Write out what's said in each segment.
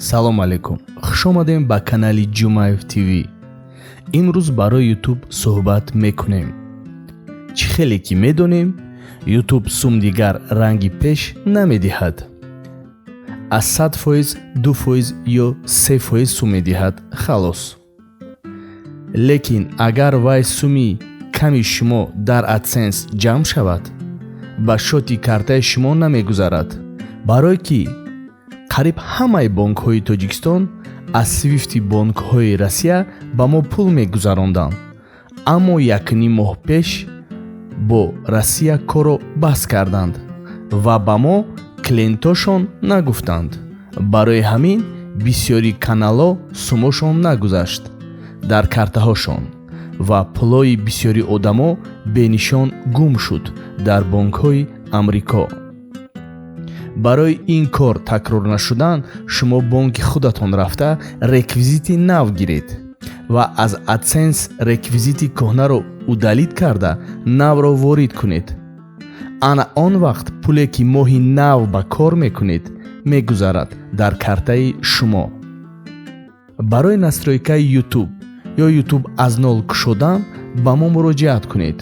салом алейкум, хуш омадем ба канали Ҷумаев ТВ. имрӯз барои YouTube суҳбат мекунем. чӣ хеле ки медонем, YouTube сум дигар ранги пеш намедиҳад. аз 100%, 2% ё 3% сум медиҳад, халос. лекин агар вай суми ками шумо дар AdSense ҷамъ шавад, ба шоти картаи шумо намегузарад, барое ки қариб ҳамаи бонкҳои Тоҷикистон аз свифти бонкҳои Россия ба мо пул мегузаронданд, аммо 1.5 моҳ пеш бо Россия корро бас карданд ва ба мо клиентошон нагуфтанд. барои ҳамин бисёри каналҳо сумошон нагузашт дар картаҳошон ва пулои бисёри одамо бенишон гум шуд дар бонкҳои Амрико. барои ин кор такрор нашудан, шумо бонки худатон рафта реквизити нав гиред ва аз AdSense реквизити кӯҳнаро удалит карда навро ворид кунед. ана он вақт пуле ки моҳи нав ба кор мекунед мегузарад дар картаи шумо. барои настройкаи YouTube ё YouTube аз нол кушодан ба мо муроҷиат кунед.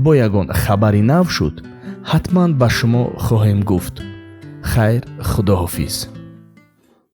бо ягон хабари нав шуд, ҳатман ба шумо хоҳем гуфт. хайр, худоҳофиз.